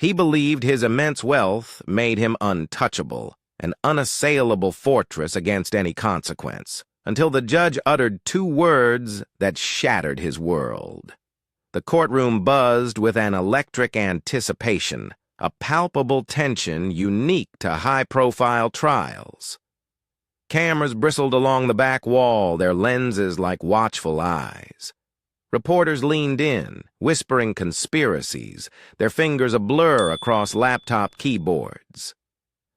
He believed his immense wealth made him untouchable, an unassailable fortress against any consequence, until the judge uttered two words that shattered his world. The courtroom buzzed with an electric anticipation, a palpable tension unique to high-profile trials. Cameras bristled along the back wall, their lenses like watchful eyes. Reporters leaned in, whispering conspiracies, their fingers ablur across laptop keyboards.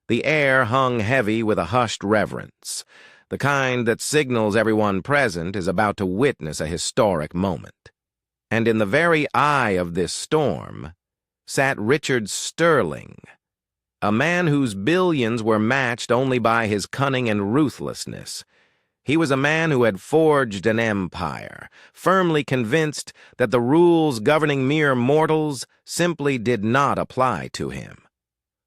The air hung heavy with a hushed reverence, the kind that signals everyone present is about to witness a historic moment. And in the very eye of this storm sat Richard Sterling, a man whose billions were matched only by his cunning and ruthlessness. He was a man who had forged an empire, firmly convinced that the rules governing mere mortals simply did not apply to him.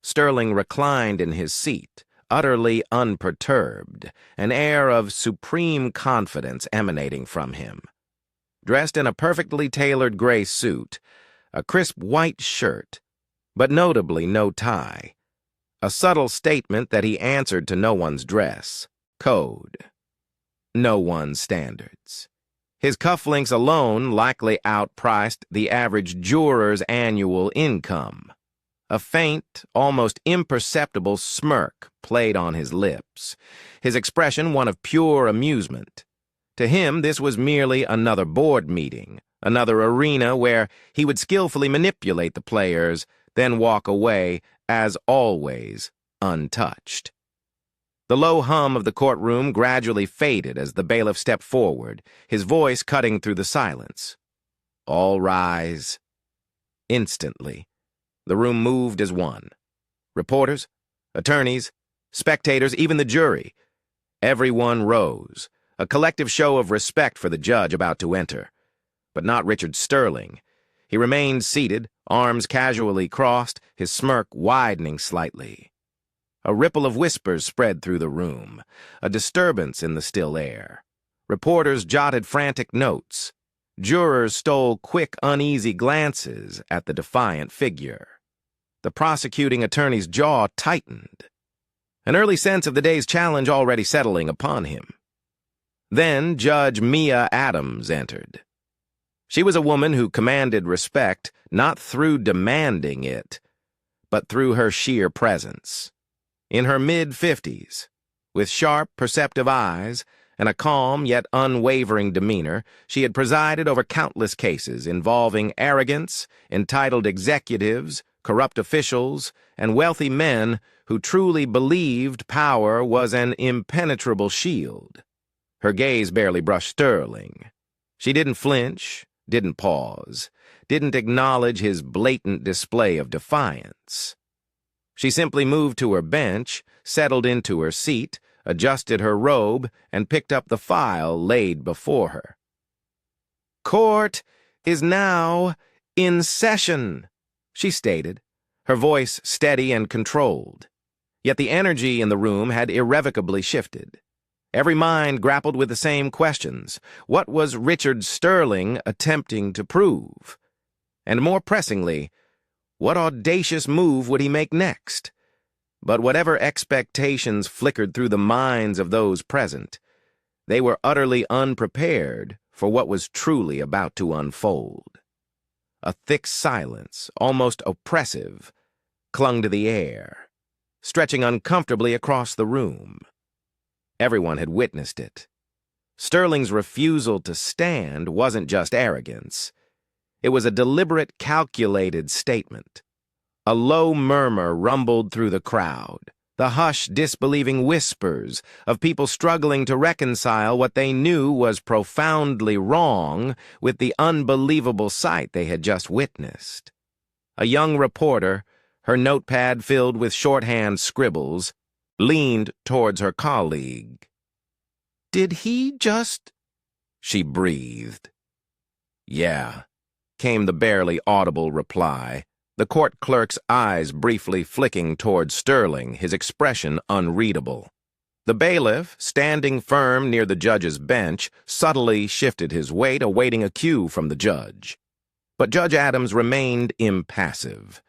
Sterling reclined in his seat, utterly unperturbed, an air of supreme confidence emanating from him. Dressed in a perfectly tailored gray suit, a crisp white shirt, but notably no tie, a subtle statement that he answered to no one's dress code, no one's standards. His cufflinks alone likely outpriced the average juror's annual income. A faint, almost imperceptible smirk played on his lips, his expression one of pure amusement. To him, this was merely another board meeting, another arena where he would skillfully manipulate the players, then walk away, as always, untouched. The low hum of the courtroom gradually faded as the bailiff stepped forward, his voice cutting through the silence. All rise. Instantly, the room moved as one. Reporters, attorneys, spectators, even the jury. Everyone rose, a collective show of respect for the judge about to enter. But not Richard Sterling. He remained seated, arms casually crossed, his smirk widening slightly. A ripple of whispers spread through the room, a disturbance in the still air. Reporters jotted frantic notes. Jurors stole quick, uneasy glances at the defiant figure. The prosecuting attorney's jaw tightened, an early sense of the day's challenge already settling upon him. Then Judge Mia Adams entered. She was a woman who commanded respect not through demanding it, but through her sheer presence. In her mid-50s, with sharp, perceptive eyes and a calm yet unwavering demeanor, she had presided over countless cases involving arrogance, entitled executives, corrupt officials, and wealthy men who truly believed power was an impenetrable shield. Her gaze barely brushed Sterling. She didn't flinch, didn't pause, didn't acknowledge his blatant display of defiance. She simply moved to her bench, settled into her seat, adjusted her robe, and picked up the file laid before her. "Court is now in session," she stated, her voice steady and controlled. Yet the energy in the room had irrevocably shifted. Every mind grappled with the same questions. What was Richard Sterling attempting to prove? And more pressingly, what audacious move would he make next? But whatever expectations flickered through the minds of those present, they were utterly unprepared for what was truly about to unfold. A thick silence, almost oppressive, clung to the air, stretching uncomfortably across the room. Everyone had witnessed it. Sterling's refusal to stand wasn't just arrogance. It was a deliberate, calculated statement. A low murmur rumbled through the crowd, the hushed, disbelieving whispers of people struggling to reconcile what they knew was profoundly wrong with the unbelievable sight they had just witnessed. A young reporter, her notepad filled with shorthand scribbles, leaned towards her colleague. "Did he just—" she breathed. "Yeah," came the barely audible reply, the court clerk's eyes briefly flicking toward Sterling, his expression unreadable. The bailiff, standing firm near the judge's bench, subtly shifted his weight, awaiting a cue from the judge. But Judge Adams remained impassive.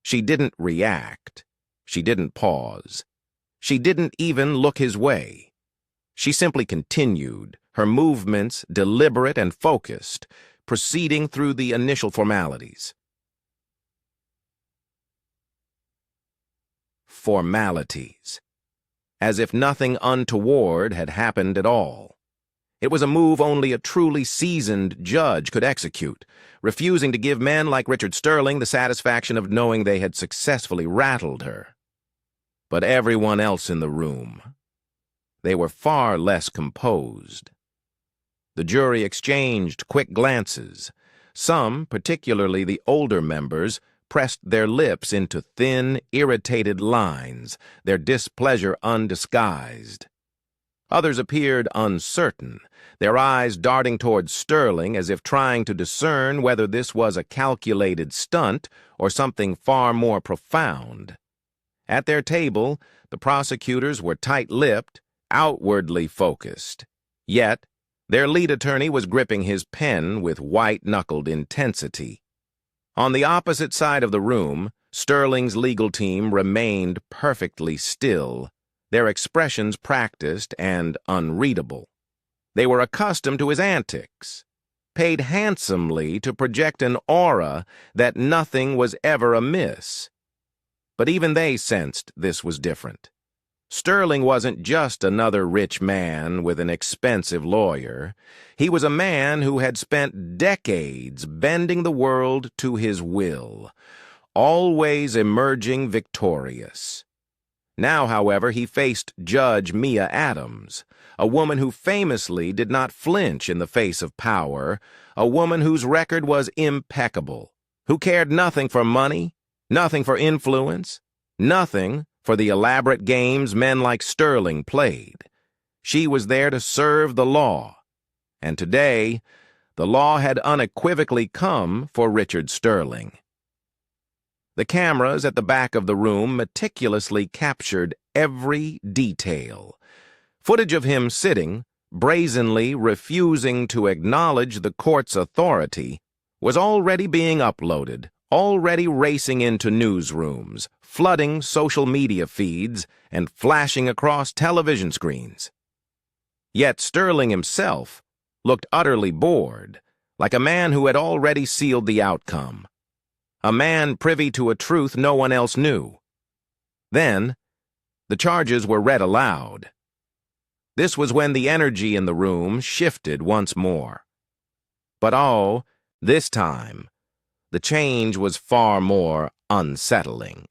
She didn't react. She didn't pause. She didn't even look his way. She simply continued, her movements deliberate and focused, proceeding through the initial formalities. Formalities. As if nothing untoward had happened at all. It was a move only a truly seasoned judge could execute, refusing to give men like Richard Sterling the satisfaction of knowing they had successfully rattled her. But everyone else in the room, they were far less composed. The jury exchanged quick glances. Some, particularly the older members, pressed their lips into thin, irritated lines, their displeasure undisguised. Others appeared uncertain, their eyes darting toward Sterling as if trying to discern whether this was a calculated stunt or something far more profound. At their table, the prosecutors were tight-lipped, outwardly focused. Yet, their lead attorney was gripping his pen with white-knuckled intensity. On the opposite side of the room, Sterling's legal team remained perfectly still, their expressions practiced and unreadable. They were accustomed to his antics, paid handsomely to project an aura that nothing was ever amiss. But even they sensed this was different. Sterling wasn't just another rich man with an expensive lawyer. He was a man who had spent decades bending the world to his will, always emerging victorious. Now, however, he faced Judge Mia Adams, a woman who famously did not flinch in the face of power, a woman whose record was impeccable, who cared nothing for money, nothing for influence, nothing for the elaborate games men like Sterling played. She was there to serve the law, and today, the law had unequivocally come for Richard Sterling. The cameras at the back of the room meticulously captured every detail. Footage of him sitting, brazenly refusing to acknowledge the court's authority, was already being uploaded, already racing into newsrooms, flooding social media feeds, and flashing across television screens. Yet Sterling himself looked utterly bored, like a man who had already sealed the outcome. A man privy to a truth no one else knew. Then, the charges were read aloud. This was when the energy in the room shifted once more. But oh, this time, the change was far more unsettling.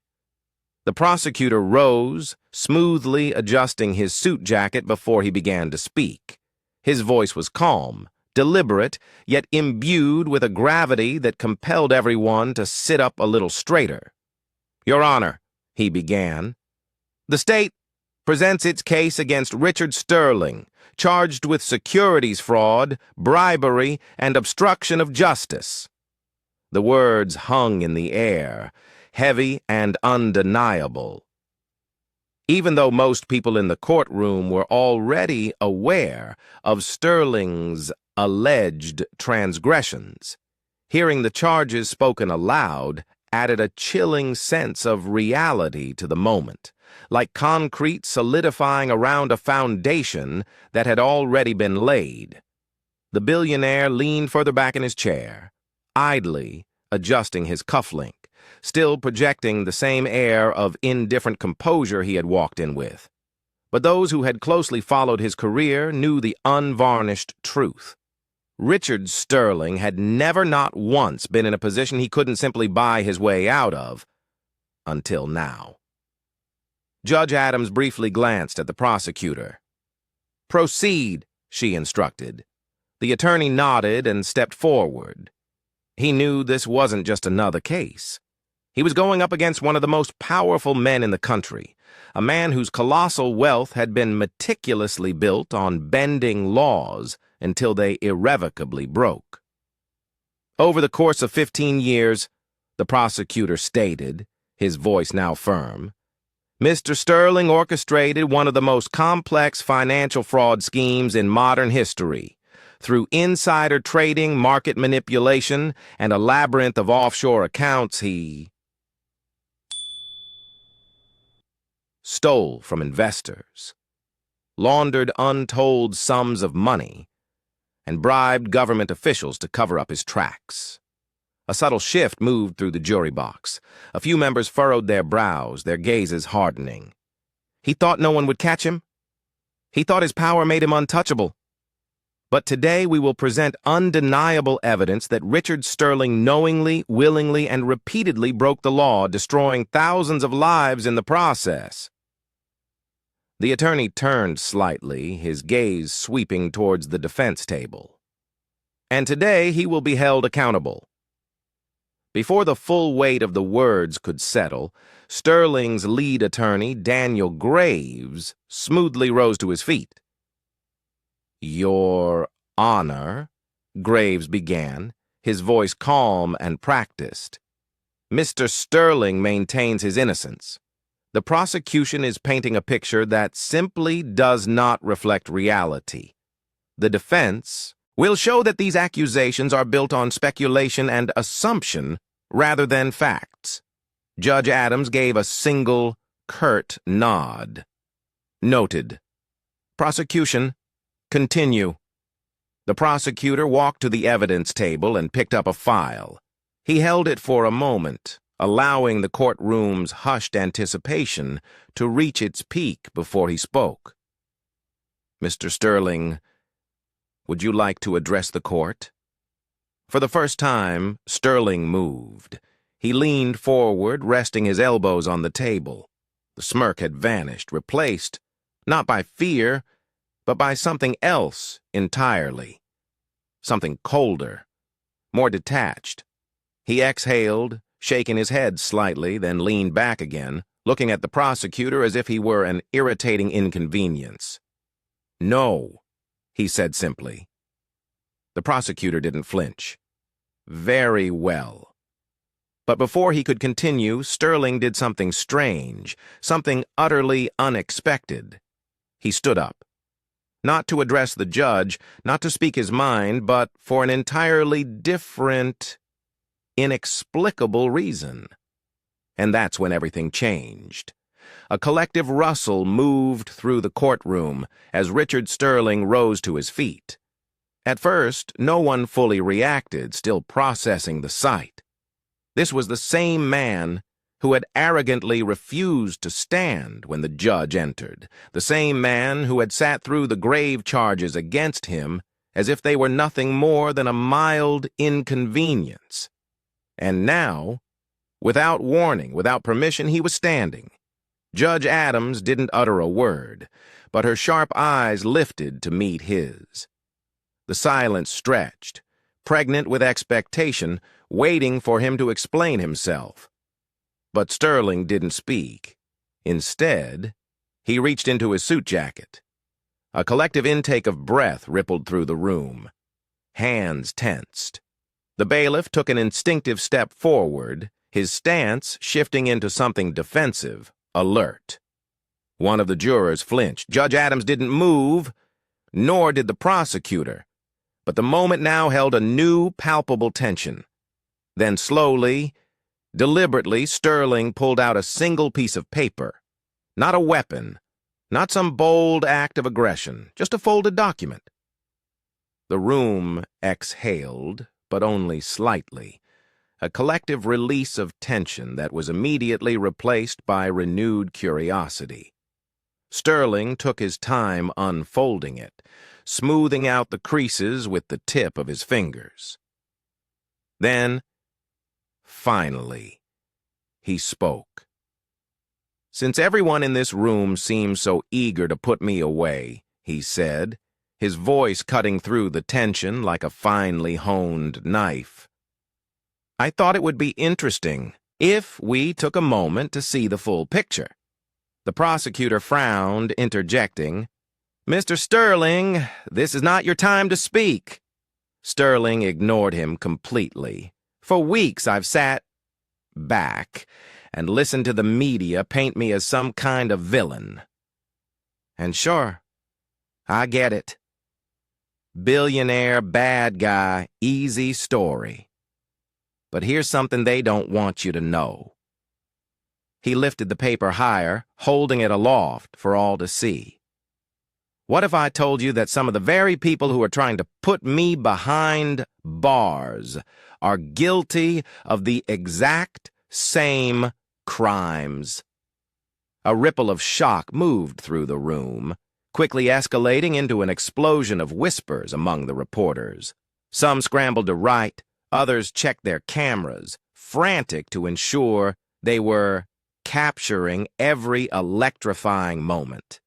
The prosecutor rose, smoothly adjusting his suit jacket before he began to speak. His voice was calm, deliberate, yet imbued with a gravity that compelled everyone to sit up a little straighter. "Your Honor," he began, "the state presents its case against Richard Sterling, charged with securities fraud, bribery, and obstruction of justice." The words hung in the air, heavy and undeniable. Even though most people in the courtroom were already aware of Sterling's alleged transgressions, hearing the charges spoken aloud added a chilling sense of reality to the moment, like concrete solidifying around a foundation that had already been laid. The billionaire leaned further back in his chair, idly adjusting his cufflink, still projecting the same air of indifferent composure he had walked in with. But those who had closely followed his career knew the unvarnished truth. Richard Sterling had never not once been in a position he couldn't simply buy his way out of, until now. Judge Adams briefly glanced at the prosecutor. "Proceed," she instructed. The attorney nodded and stepped forward. He knew this wasn't just another case. He was going up against one of the most powerful men in the country, a man whose colossal wealth had been meticulously built on bending laws until they irrevocably broke. Over the course of 15 years, the prosecutor stated, his voice now firm, Mr. Sterling orchestrated one of the most complex financial fraud schemes in modern history. Through insider trading, market manipulation, and a labyrinth of offshore accounts, he... stole from investors, laundered untold sums of money, and bribed government officials to cover up his tracks. A subtle shift moved through the jury box. A few members furrowed their brows, their gazes hardening. He thought no one would catch him. He thought his power made him untouchable. But today we will present undeniable evidence that Richard Sterling knowingly, willingly, and repeatedly broke the law, destroying thousands of lives in the process. The attorney turned slightly, his gaze sweeping towards the defense table. And today he will be held accountable. Before the full weight of the words could settle, Sterling's lead attorney, Daniel Graves, smoothly rose to his feet. "Your Honor," Graves began, his voice calm and practiced. "Mr. Sterling maintains his innocence. The prosecution is painting a picture that simply does not reflect reality. The defense will show that these accusations are built on speculation and assumption rather than facts." Judge Adams gave a single, curt nod. "Noted. Prosecution, continue." The prosecutor walked to the evidence table and picked up a file. He held it for a moment, allowing the courtroom's hushed anticipation to reach its peak before he spoke. "Mr. Sterling, would you like to address the court?" For the first time, Sterling moved. He leaned forward, resting his elbows on the table. The smirk had vanished, replaced, not by fear, but by something else entirely. Something colder, more detached. He exhaled, shaking his head slightly, then leaned back again, looking at the prosecutor as if he were an irritating inconvenience. "No," he said simply. The prosecutor didn't flinch. "Very well." But before he could continue, Sterling did something strange, something utterly unexpected. He stood up. Not to address the judge, not to speak his mind, but for an entirely different, inexplicable reason. And that's when everything changed. A collective rustle moved through the courtroom as Richard Sterling rose to his feet. At first, no one fully reacted, still processing the sight. This was the same man who had arrogantly refused to stand when the judge entered, the same man who had sat through the grave charges against him as if they were nothing more than a mild inconvenience. And now, without warning, without permission, he was standing. Judge Adams didn't utter a word, but her sharp eyes lifted to meet his. The silence stretched, pregnant with expectation, waiting for him to explain himself. But Sterling didn't speak. Instead, he reached into his suit jacket. A collective intake of breath rippled through the room. Hands tensed. The bailiff took an instinctive step forward, his stance shifting into something defensive, alert. One of the jurors flinched. Judge Adams didn't move, nor did the prosecutor. But the moment now held a new, palpable tension. Then slowly, deliberately, Sterling pulled out a single piece of paper. Not a weapon, not some bold act of aggression, just a folded document. The room exhaled, but only slightly, a collective release of tension that was immediately replaced by renewed curiosity. Sterling took his time unfolding it, smoothing out the creases with the tip of his fingers. Then, finally, he spoke. "Since everyone in this room seems so eager to put me away," he said, his voice cutting through the tension like a finely honed knife, "I thought it would be interesting if we took a moment to see the full picture." The prosecutor frowned, interjecting, "Mr. Sterling, this is not your time to speak." Sterling ignored him completely. "For weeks I've sat back and listened to the media paint me as some kind of villain. And sure, I get it. Billionaire, bad guy, easy story. But here's something they don't want you to know." He lifted the paper higher, holding it aloft for all to see. What if I told you that some of the very people who are trying to put me behind bars are guilty of the exact same crimes? A ripple of shock moved through the room, quickly escalating into an explosion of whispers among the reporters. Some scrambled to write, others checked their cameras, frantic to ensure they were capturing every electrifying moment.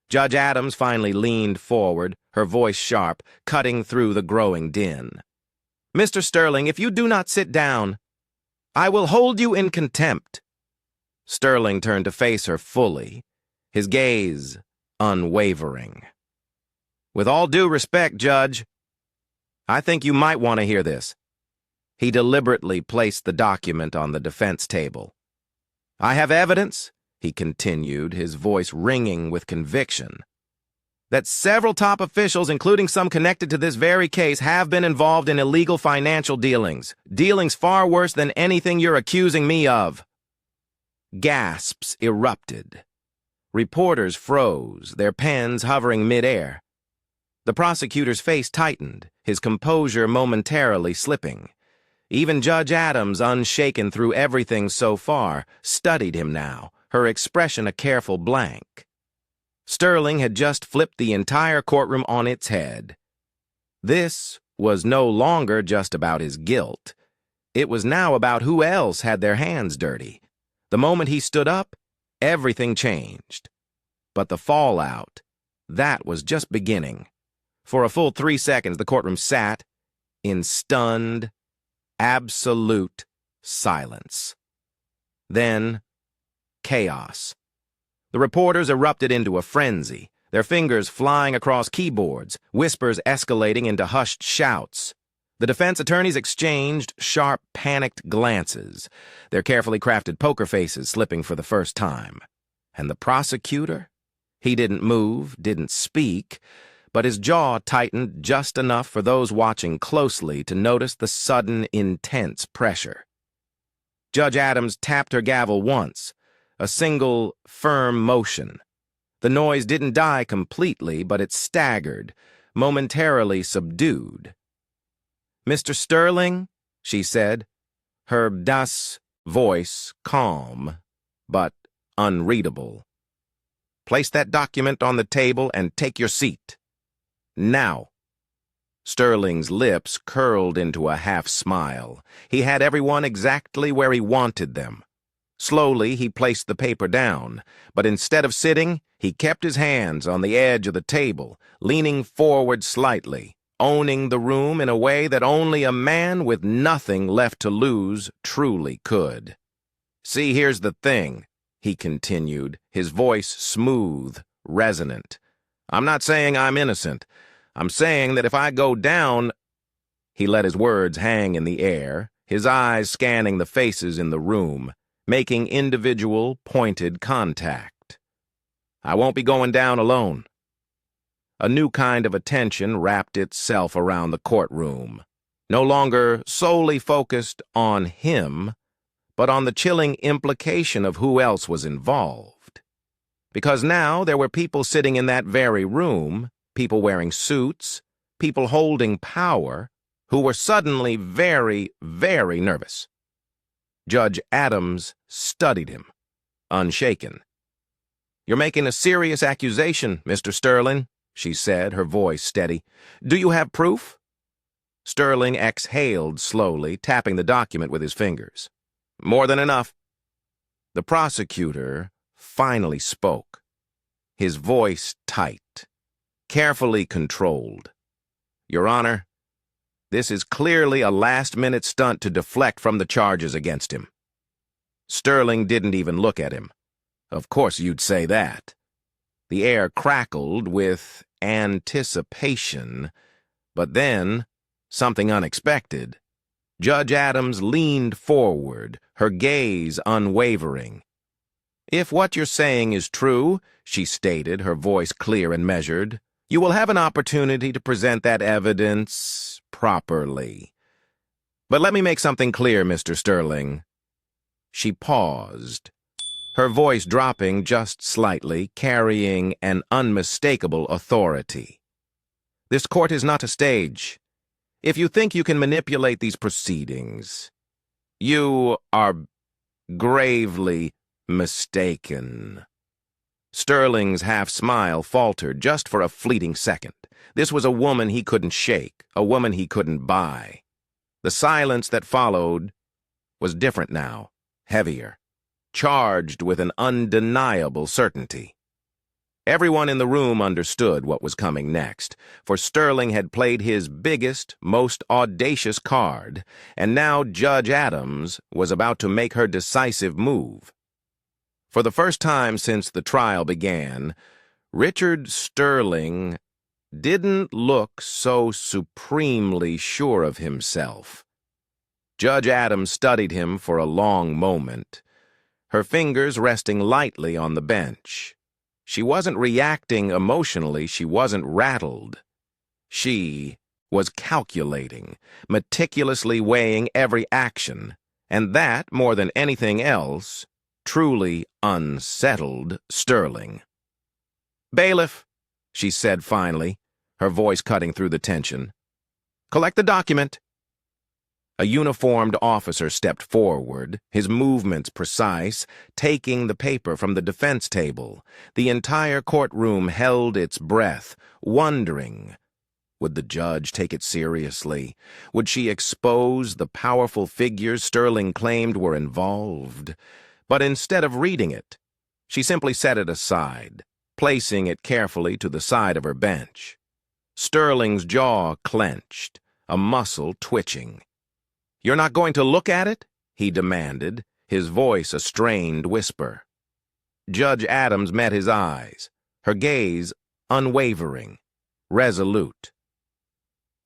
Judge Adams finally leaned forward, her voice sharp, cutting through the growing din. "Mr. Sterling, if you do not sit down, I will hold you in contempt." Sterling turned to face her fully, his gaze unwavering. "With all due respect, Judge, I think you might want to hear this." He deliberately placed the document on the defense table. "I have evidence," he continued, his voice ringing with conviction, "that several top officials, including some connected to this very case, have been involved in illegal financial dealings far worse than anything you're accusing me of." Gasps erupted. Reporters froze, their pens hovering midair. The prosecutor's face tightened, his composure momentarily slipping. Even Judge Adams, unshaken through everything so far, studied him now, her expression a careful blank. Sterling had just flipped the entire courtroom on its head. This was no longer just about his guilt. It was now about who else had their hands dirty. The moment he stood up, everything changed. But the fallout, that was just beginning. For a full 3 seconds, the courtroom sat in stunned, absolute silence. Then, chaos. The reporters erupted into a frenzy, their fingers flying across keyboards, whispers escalating into hushed shouts. The defense attorneys exchanged sharp, panicked glances, their carefully crafted poker faces slipping for the first time. And the prosecutor? He didn't move, didn't speak, but his jaw tightened just enough for those watching closely to notice the sudden, intense pressure. Judge Adams tapped her gavel once, a single, firm motion. The noise didn't die completely, but it staggered, momentarily subdued. "Mr. Sterling," she said, her das voice calm, but unreadable. "Place that document on the table and take your seat. Now." Sterling's lips curled into a half-smile. He had everyone exactly where he wanted them. Slowly, he placed the paper down, but instead of sitting, he kept his hands on the edge of the table, leaning forward slightly, owning the room in a way that only a man with nothing left to lose truly could. "See, here's the thing," he continued, his voice smooth, resonant. "I'm not saying I'm innocent. I'm saying that if I go down—" He let his words hang in the air, his eyes scanning the faces in the room, making individual, pointed contact. "I won't be going down alone." A new kind of attention wrapped itself around the courtroom, no longer solely focused on him, but on the chilling implication of who else was involved. Because now there were people sitting in that very room, people wearing suits, people holding power, who were suddenly very, very nervous. Judge Adams studied him, unshaken. "You're making a serious accusation, Mr. Sterling," she said, her voice steady. "Do you have proof?" Sterling exhaled slowly, tapping the document with his fingers. "More than enough." The prosecutor finally spoke, his voice tight, carefully controlled. "Your Honor, this is clearly a last-minute stunt to deflect from the charges against him." Sterling didn't even look at him. "Of course you'd say that." The air crackled with anticipation, but then something unexpected. Judge Adams leaned forward, her gaze unwavering. "If what you're saying is true," she stated, her voice clear and measured, "you will have an opportunity to present that evidence properly. But let me make something clear, Mr. Sterling." She paused, her voice dropping just slightly, carrying an unmistakable authority. "This court is not a stage. If you think you can manipulate these proceedings, you are gravely mistaken." Sterling's half-smile faltered just for a fleeting second. This was a woman he couldn't shake, a woman he couldn't buy. The silence that followed was different now, heavier, charged with an undeniable certainty. Everyone in the room understood what was coming next, for Sterling had played his biggest, most audacious card, and now Judge Adams was about to make her decisive move. For the first time since the trial began, Richard Sterling didn't look so supremely sure of himself. Judge Adams studied him for a long moment, her fingers resting lightly on the bench. She wasn't reacting emotionally, she wasn't rattled. She was calculating, meticulously weighing every action, and that, more than anything else, truly unsettled Sterling. "Bailiff," she said finally, her voice cutting through the tension. "Collect the document." A uniformed officer stepped forward, his movements precise, taking the paper from the defense table. The entire courtroom held its breath, wondering, would the judge take it seriously? Would she expose the powerful figures Sterling claimed were involved? But instead of reading it, she simply set it aside, placing it carefully to the side of her bench. Sterling's jaw clenched, a muscle twitching. "You're not going to look at it?" he demanded, his voice a strained whisper. Judge Adams met his eyes, her gaze unwavering, resolute.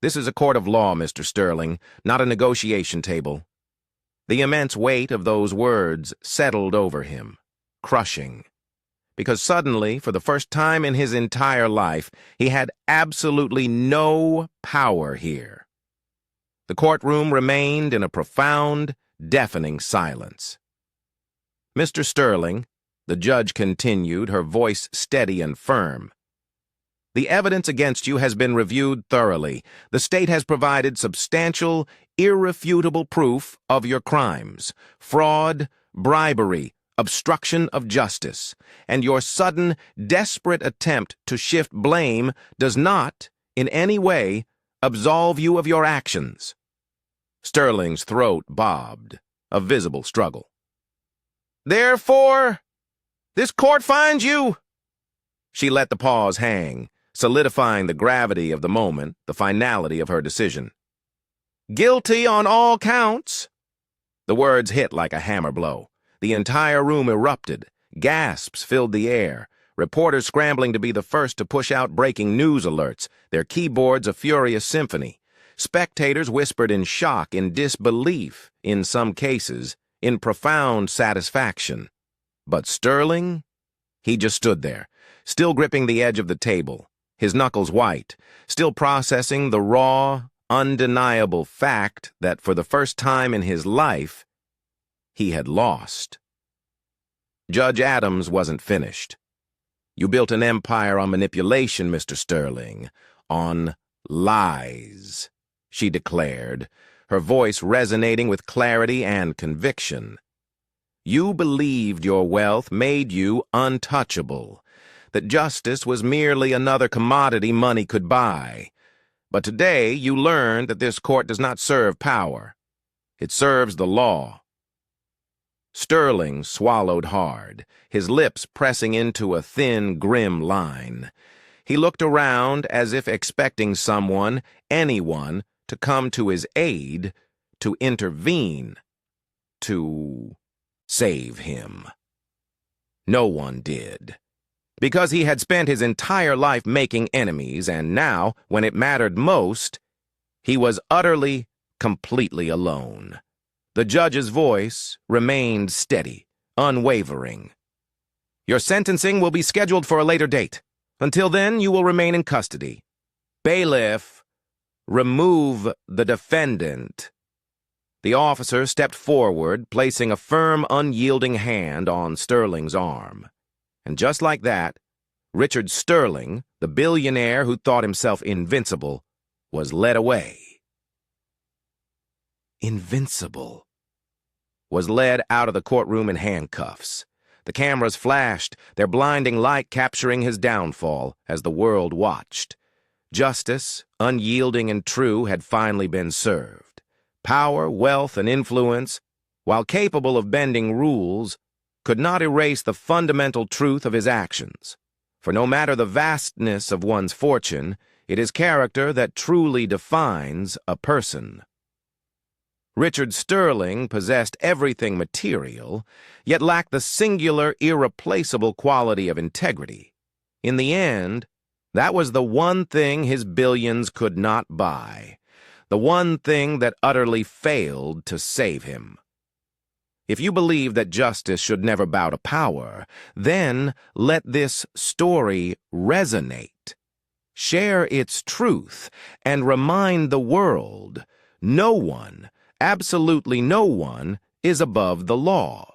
"This is a court of law, Mr. Sterling, not a negotiation table." The immense weight of those words settled over him, crushing. Because suddenly, for the first time in his entire life, he had absolutely no power here. The courtroom remained in a profound, deafening silence. "Mr. Sterling," the judge continued, her voice steady and firm, "the evidence against you has been reviewed thoroughly. The state has provided substantial, irrefutable proof of your crimes: fraud, bribery, obstruction of justice, and your sudden, desperate attempt to shift blame does not, in any way, absolve you of your actions." Sterling's throat bobbed, a visible struggle. "Therefore, this court finds you—" She let the pause hang, solidifying the gravity of the moment, the finality of her decision. "Guilty on all counts." The words hit like a hammer blow. The entire room erupted. Gasps filled the air. Reporters scrambling to be the first to push out breaking news alerts, their keyboards a furious symphony. Spectators whispered in shock, in disbelief, in some cases, in profound satisfaction. But Sterling? He just stood there, still gripping the edge of the table, his knuckles white, still processing the raw, undeniable fact that for the first time in his life, he had lost. Judge Adams wasn't finished. "You built an empire on manipulation, Mr. Sterling, on lies," she declared, her voice resonating with clarity and conviction. "You believed your wealth made you untouchable, that justice was merely another commodity money could buy. But today you learned that this court does not serve power. It serves the law." Sterling swallowed hard, his lips pressing into a thin, grim line. He looked around as if expecting someone, anyone, to come to his aid, to intervene, to save him. No one did. Because he had spent his entire life making enemies, and now, when it mattered most, he was utterly, completely alone. The judge's voice remained steady, unwavering. "Your sentencing will be scheduled for a later date. Until then, you will remain in custody. Bailiff, remove the defendant." The officer stepped forward, placing a firm, unyielding hand on Sterling's arm. And just like that, Richard Sterling, the billionaire who thought himself invincible, was led away. Invincible. Was led out of the courtroom in handcuffs. The cameras flashed, their blinding light capturing his downfall as the world watched. Justice, unyielding and true, had finally been served. Power, wealth, and influence, while capable of bending rules, could not erase the fundamental truth of his actions. For no matter the vastness of one's fortune, it is character that truly defines a person. Richard Sterling possessed everything material, yet lacked the singular, irreplaceable quality of integrity. In the end, that was the one thing his billions could not buy. The one thing that utterly failed to save him. If you believe that justice should never bow to power, then let this story resonate. Share its truth and remind the world no one, absolutely no one, is above the law.